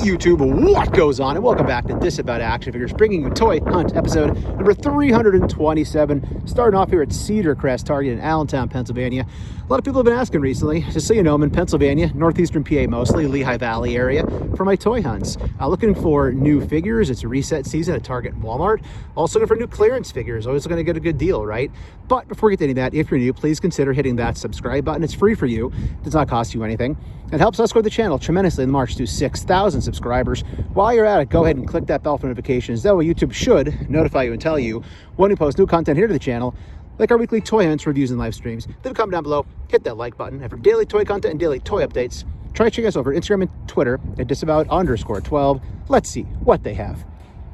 YouTube, what goes on? And welcome back to Disavowed Action Figures, bringing you Toy Hunt episode number 327. Starting off here at Cedar Crest Target in Allentown, Pennsylvania. A lot of people have been asking recently, just so you know, I'm in Pennsylvania, northeastern PA mostly, Lehigh Valley area, for my toy hunts. Looking for new figures. It's a reset season at Target and Walmart. Also looking for new clearance figures. Always looking to get a good deal, right? But before we get to any of that, if you're new, please consider hitting that subscribe button. It's free for you. It does not cost you anything. It helps us grow the channel tremendously in the march to 6,000 subscribers. While you're at it, go ahead and click that bell for notifications. That way YouTube should notify you and tell you when we post new content here to the channel, like our weekly toy hunts, reviews, and live streams. Leave a comment down below, hit that like button. And for daily toy content and daily toy updates, try checking us over Instagram and Twitter at disavowed_12. Let's see what they have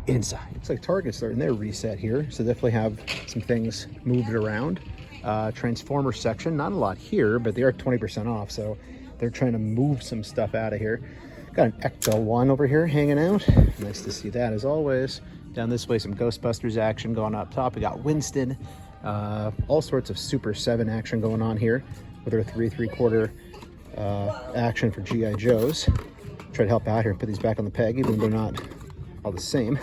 inside. Looks like Target's starting their reset here, so definitely have some things moved around. Transformer section, not a lot here, but they are 20% off, so they're trying to move some stuff out of here. Got an Ecto 1 over here hanging out. Nice to see that as always. Down this way, some Ghostbusters action going up top. We got Winston. All sorts of Super 7 action going on here with our 3 3/4 action for G.I. Joes. Try to help out here and put these back on the peg, even though they're not all the same.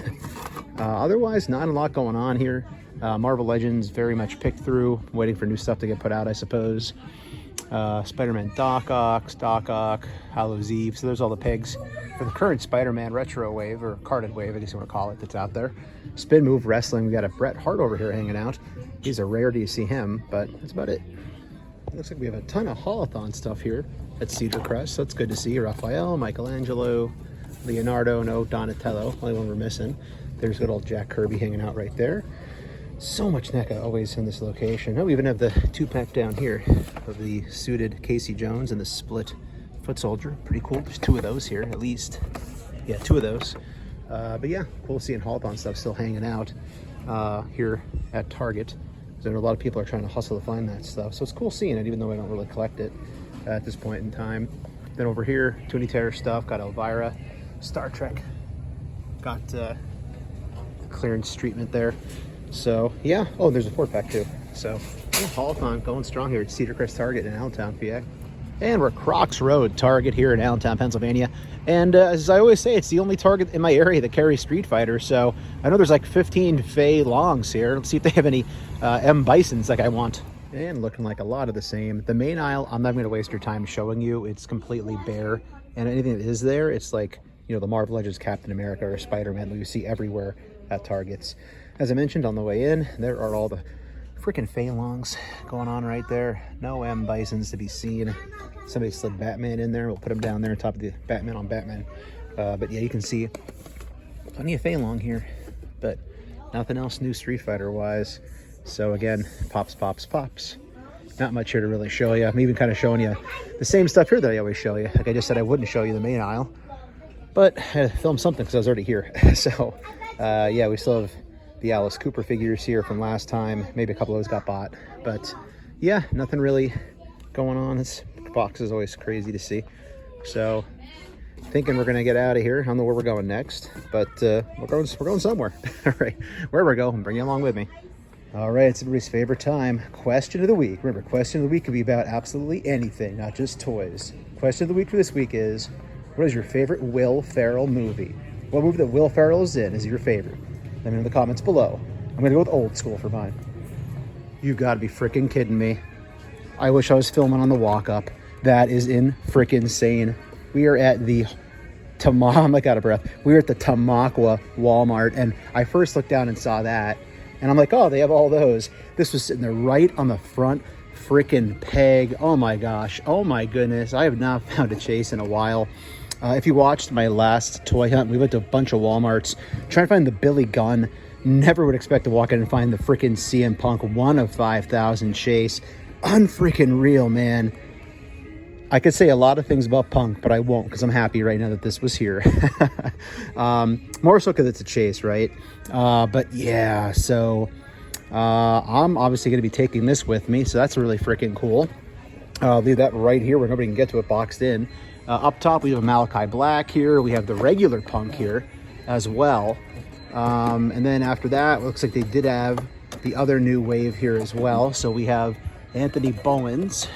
Otherwise, not a lot going on here. Marvel Legends very much picked through, waiting for new stuff to get put out, I suppose. Spider-Man Doc Ock, Hallows Eve. So there's all the pegs for the current Spider-Man retro wave, or carded wave, I guess you want to call it, that's out there. Spin Move Wrestling, we got a Bret Hart over here hanging out. He's a rarity to see him, but that's about it. Looks like we have a ton of Haulathon stuff here at Cedar Crest, so it's good to see. Raphael, Michelangelo, Leonardo, no Donatello, only one we're missing. There's good old Jack Kirby hanging out right there. So much NECA always in this location. Oh, we even have the 2-pack down here of the suited Casey Jones and the split foot soldier. Pretty cool. There's 2 of those here, at least. Yeah, 2 of those. But yeah, cool seeing Haulathon stuff still hanging out here at Target. So I know a lot of people are trying to hustle to find that stuff. So it's cool seeing it, even though I don't really collect it at this point in time. Then over here, Toonie Terror stuff. Got Elvira, Star Trek. Got clearance treatment there. So yeah, oh, there's a 4-pack too. So yeah, Haulathon going strong here at Cedar Crest Target in Allentown, PA. And we're Crocs Road Target here in Allentown, Pennsylvania. And as I always say, it's the only Target in my area that carries Street Fighter. So I know there's like 15 Fei Longs here. Let's see if they have any M Bisons like I want. And looking like a lot of the same. The main aisle, I'm not going to waste your time showing you. It's completely bare. And anything that is there, it's like, you know, the Marvel Legends Captain America or Spider-Man that you see everywhere at Targets. As I mentioned on the way in, there are all the freaking Fei Longs going on right there. No M Bisons to be seen. Somebody slid Batman in there. We'll put him down there on top of the Batman on Batman. But yeah, you can see plenty of Fei Long here, but nothing else new Street Fighter wise. So again, pops. Not much here to really show you. I'm even kind of showing you the same stuff here that I always show you. Like I just said, I wouldn't show you the main aisle, but I had to film something because I was already here. So yeah, we still have the Alice Cooper figures here from last time. Maybe a couple of those got bought, but yeah, nothing really going on. This box is always crazy to see. So thinking we're gonna get out of here. I don't know where we're going next, but we're going somewhere. All right, wherever we go, bring you along with me. All right, it's everybody's favorite time. Question of the week. Remember, question of the week could be about absolutely anything, not just toys. Question of the week for this week is, what is your favorite Will Ferrell movie? What movie that Will Ferrell is in is your favorite? Let me know in the comments below. I'm gonna go with old school for mine. You gotta be freaking kidding me. I wish I was filming on the walk up. That is in freaking insane. We are at the I'm like out of breath. We were at the Tamaqua Walmart, and I first looked down and saw that, and I'm like, oh, they have all those. This was sitting there right on the front freaking peg. Oh my gosh. Oh my goodness. I have not found a chase in a while. If you watched my last toy hunt, we went to a bunch of Walmarts trying to find the Billy Gunn. Never would expect to walk in and find the freaking CM Punk 1 of 5,000 chase. Unfreaking real, man. I could say a lot of things about Punk, but I won't because I'm happy right now that this was here. More so because it's a chase, right? But yeah, so I'm obviously going to be taking this with me, so that's really freaking cool. I'll leave that right here where nobody can get to it boxed in. Up top, we have a Malachi Black here. We have the regular Punk here as well. And then after that, it looks like they did have the other new wave here as well. So we have Anthony Bowens,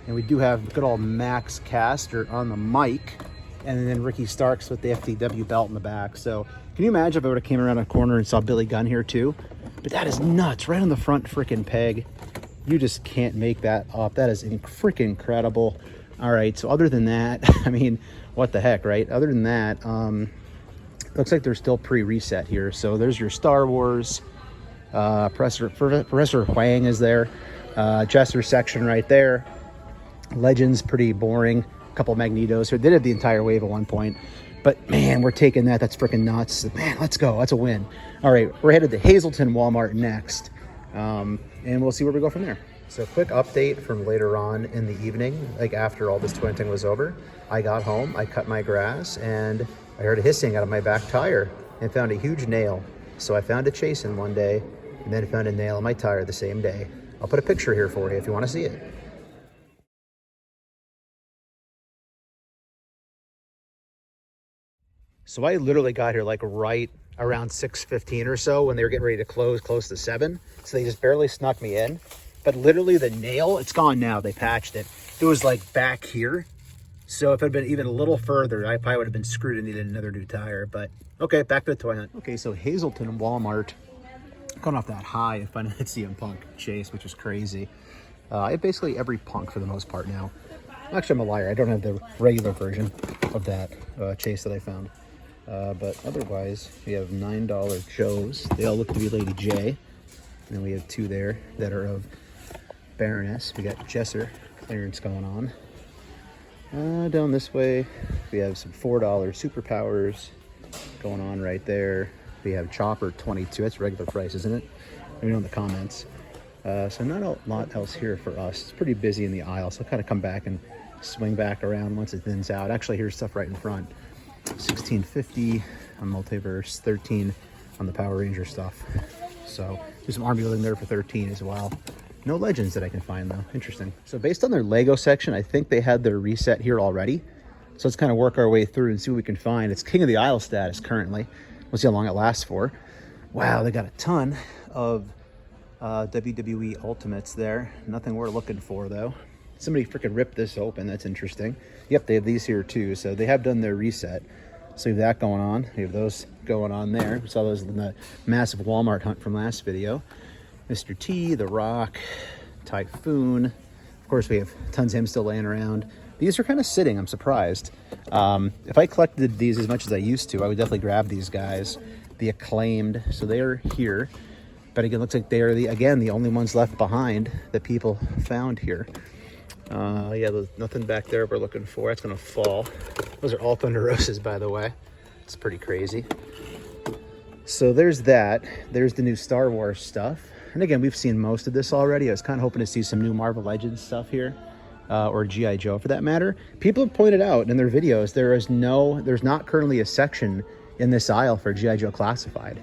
and we do have good old Max Caster on the mic. and then Ricky Starks with the FTW belt in the back. So can you imagine if I would have came around a corner and saw Billy Gunn here too? But that is nuts, right on the front freaking peg. You just can't make that up. That is freaking incredible. All right, so other than that, I mean, what the heck, right? Other than that, looks like they're still pre-reset here. So there's your Star Wars. Professor Huang is there. Jester section right there. Legends, pretty boring. A couple Magnetos here. They did the entire wave at one point. But man, we're taking that. That's freaking nuts. Man, let's go. That's a win. All right, we're headed to Hazleton Walmart next. And we'll see where we go from there. So quick update from later on in the evening, like after all this twinting was over. I got home, I cut my grass, and I heard a hissing out of my back tire and found a huge nail. So I found a chasing one day and then found a nail in my tire the same day. I'll put a picture here for you if you want to see it. So I literally got here like right around 6:15 or so when they were getting ready to close to 7. So they just barely snuck me in. But literally the nail, it's gone now. They patched it. It was like back here. So if it had been even a little further, I probably would have been screwed and needed another new tire. But okay, back to the toy hunt. Okay, so Hazleton Walmart, going off that high and finding that CM Punk chase, which is crazy. I have basically every Punk for the most part now. Actually, I'm a liar. I don't have the regular version of that chase that I found. But otherwise, we have $9 Joes. They all look to be Lady J. And then we have 2 there that are of Baroness. We got Jesser clearance going on. Down this way, we have some $4 superpowers going on right there. We have Chopper 22. That's regular price, isn't it? Let me know in the comments. So not a lot else here for us. It's pretty busy in the aisle, so I'll kind of come back and swing back around once it thins out. Actually, here's stuff right in front. $16.50 on Multiverse, $13 on the Power Ranger stuff. So there's some arm building there for $13 as well. No legends that I can find though. Interesting. So based on their Lego section, I think they had their reset here already. So let's kind of work our way through and see what we can find. It's King of the Isle status currently. We'll see how long it lasts for. Wow, they got a ton of WWE Ultimates there. Nothing we're looking for though. Somebody freaking ripped this open. That's interesting. Yep, they have these here too. So they have done their reset. So we have that going on. We have those going on there. We saw those in the massive Walmart hunt from last video. Mr. T, The Rock, Typhoon. Of course, we have tons of him still laying around. These are kind of sitting. I'm surprised. If I collected these as much as I used to, I would definitely grab these guys. The Acclaimed. So they are here. But again, looks like they are, the only ones left behind that people found here. Yeah, there's nothing back there we're looking for. That's going to fall. Those are all Thunder Roses, by the way. It's pretty crazy. So there's that. There's the new Star Wars stuff. And again, we've seen most of this already. I was kind of hoping to see some new Marvel Legends stuff here, or G.I. Joe for that matter. People have pointed out in their videos there's not currently a section in this aisle for G.I. Joe Classified.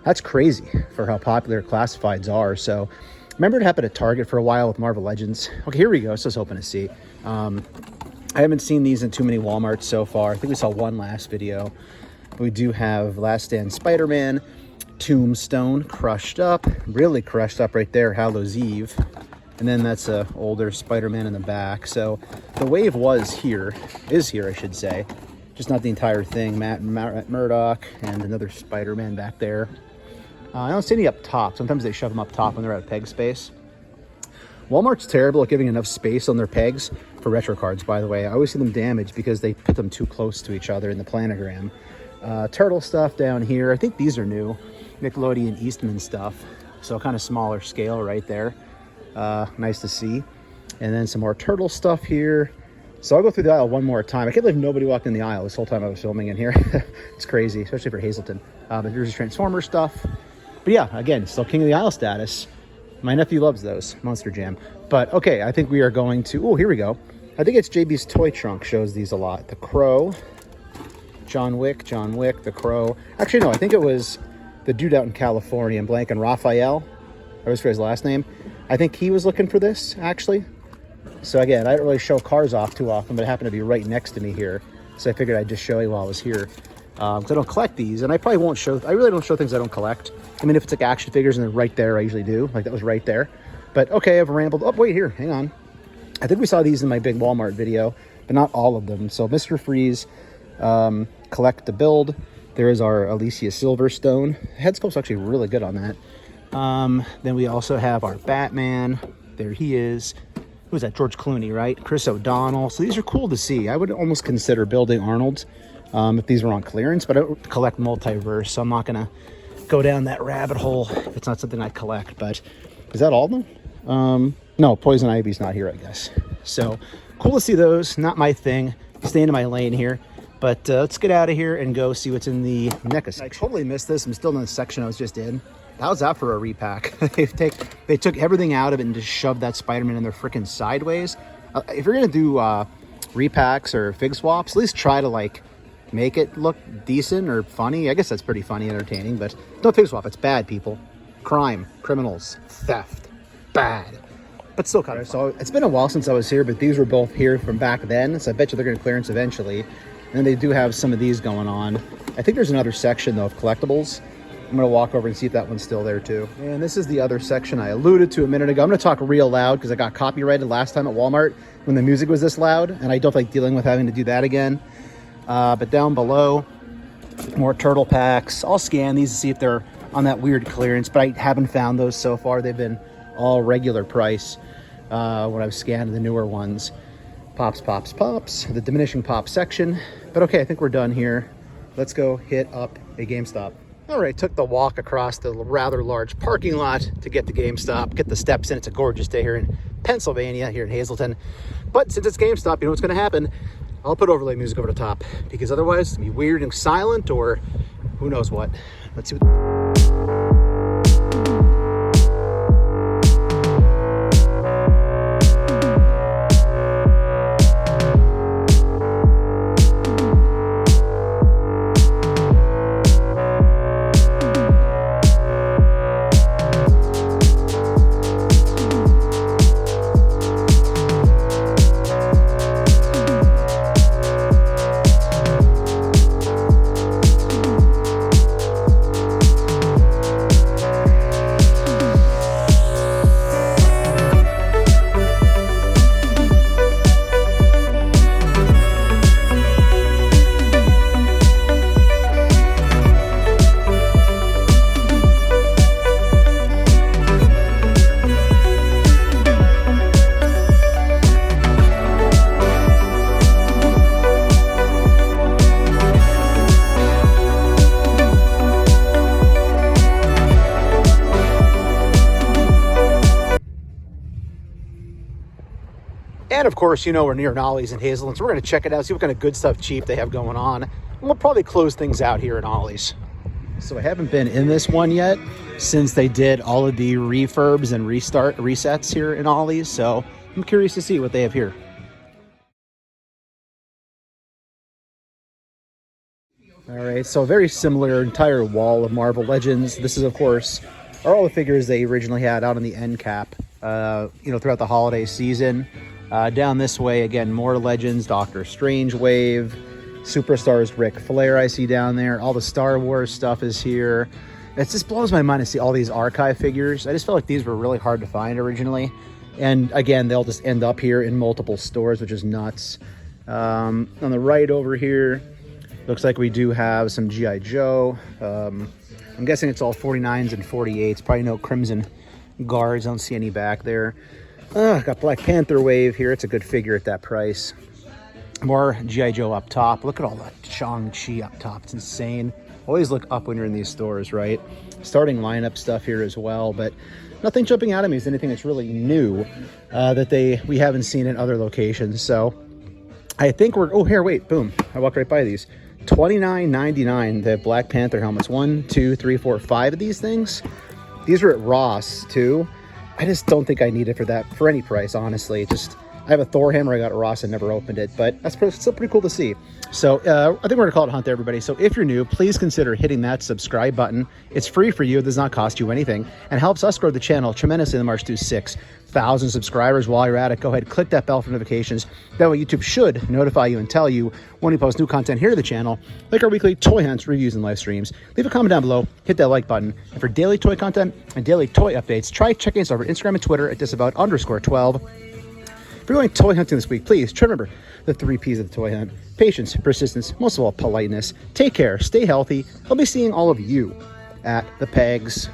That's crazy for how popular Classifieds are. So remember it happened at Target for a while with Marvel Legends. Okay, here we go. So I was hoping to see. I haven't seen these in too many Walmarts so far. I think we saw one last video. We do have Last Stand Spider-Man, Tombstone, crushed up, really crushed up right there, Hallows Eve. And then that's a older Spider-Man in the back. So the wave is here, I should say. Just not the entire thing. Matt Murdock and another Spider-Man back there. I don't see any up top. Sometimes they shove them up top when they're out of peg space. Walmart's terrible at giving enough space on their pegs for retro cards, by the way. I always see them damaged because they put them too close to each other in the planogram. Turtle stuff down here. I think these are new. Nickelodeon Eastman stuff. So kind of smaller scale right there. Nice to see. And then some more turtle stuff here. So I'll go through the aisle one more time. I can't believe nobody walked in the aisle this whole time I was filming in here. It's crazy, especially for Hazleton. But here's the Transformer stuff. But yeah, again, still King of the Isle status. My nephew loves those, Monster Jam. But okay, I think we are going to, oh, here we go. I think it's JB's Toy Trunk shows these a lot. The Crow, John Wick, The Crow. Actually, no, I think it was the dude out in California, I'm blanking, Raphael. I always forget his last name. I think he was looking for this, actually. So again, I don't really show cars off too often, but it happened to be right next to me here. So I figured I'd just show you while I was here. Because I don't collect these, and I probably won't show, I really don't show things I don't collect. I mean, if it's like action figures and they're right there, I usually do. Like that was right there. But okay, I've rambled. Oh, wait, here, hang on. I think we saw these in my big Walmart video, but not all of them. So Mr. Freeze, collect to build. There is our Alicia Silverstone. Head sculpt's actually really good on that. Then we also have our Batman. There he is. Who's that? George Clooney, right? Chris O'Donnell. So these are cool to see. I would almost consider building Arnold's if these were on clearance, but I don't collect Multiverse, so I'm not going to go down that rabbit hole if it's not something I collect. But is that all of them? No, Poison Ivy's not here, I guess. So cool to see those. Not my thing. Staying in my lane here. But let's get out of here and go see what's in the NECA section. I totally missed this. I'm still in the section I was just in. How's that for a repack? They took everything out of it and just shoved that Spider-Man in there freaking sideways. If you're going to do repacks or fig swaps, at least try to like make it look decent or funny. I guess that's pretty funny, entertaining, but don't fig swap. It's bad, people. Crime, criminals, theft, bad. But still kind of fun. So it's been a while since I was here, but these were both here from back then. So I bet you they're going to clearance eventually. And they do have some of these going on. I think there's another section though of collectibles. I'm going to walk over and see if that one's still there too. And this is the other section I alluded to a minute ago. I'm going to talk real loud because I got copyrighted last time at Walmart when the music was this loud, and I don't like dealing with having to do that again. But down below, more turtle packs. I'll scan these to see if they're on that weird clearance, but I haven't found those so far. They've been all regular price when I've scanned the newer ones. Pops, pops, pops. The diminishing pop section. But okay, I think we're done here. Let's go hit up a GameStop. All right, took the walk across the rather large parking lot to get to GameStop, get the steps in. It's a gorgeous day here in Pennsylvania, here in Hazleton. But since it's GameStop, you know what's going to happen? I'll put overlay music over the top because otherwise it's going to be weird and silent or who knows what. Let's see what... And of course, you know, we're near Ollie's in Hazelton, so we're going to check it out, see what kind of good stuff cheap they have going on. And we'll probably close things out here in Ollie's. So I haven't been in this one yet since they did all of the refurbs and resets here in Ollie's. So I'm curious to see what they have here. All right, so very similar entire wall of Marvel Legends. This is, of course, are all the figures they originally had out on the end cap, you know, throughout the holiday season. Down this way, again, more Legends, Doctor Strange Wave, Superstars Ric Flair I see down there. All the Star Wars stuff is here. It just blows my mind to see all these archive figures. I just felt like these were really hard to find originally. And again, they'll just end up here in multiple stores, which is nuts. On the right over here, looks like we do have some G.I. Joe. I'm guessing it's all 49s and 48s. Probably no Crimson Guards. I don't see any back there. Got Black Panther Wave here. It's a good figure at that price. More G.I. Joe up top. Look at all that Shang-Chi up top. It's insane. Always look up when you're in these stores, right? Starting lineup stuff here as well, but nothing jumping out at me as anything that's really new that we haven't seen in other locations. So I think we're... Oh, here, wait. Boom. I walked right by these. $29.99. They have Black Panther helmets. 1, 2, 3, 4, 5 of these things. These are at Ross, too. I just don't think I need it for any price, honestly. I have a Thor hammer I got at Ross and never opened it, but that's still pretty cool to see. So I think we're going to call it Hunt, everybody. So if you're new, please consider hitting that subscribe button. It's free for you. It does not cost you anything and helps us grow the channel tremendously in the march to 6,000 subscribers. While you're at it, go ahead, click that bell for notifications. That way YouTube should notify you and tell you when we post new content here to the channel, like our weekly toy hunts, reviews, and live streams. Leave a comment down below, hit that like button. And for daily toy content and daily toy updates, try checking us over Instagram and Twitter at Disavowed_12. If you're going toy hunting this week, please try to remember the 3 P's of the toy hunt: patience, persistence, most of all, politeness. Take care, stay healthy. I'll be seeing all of you at the pegs.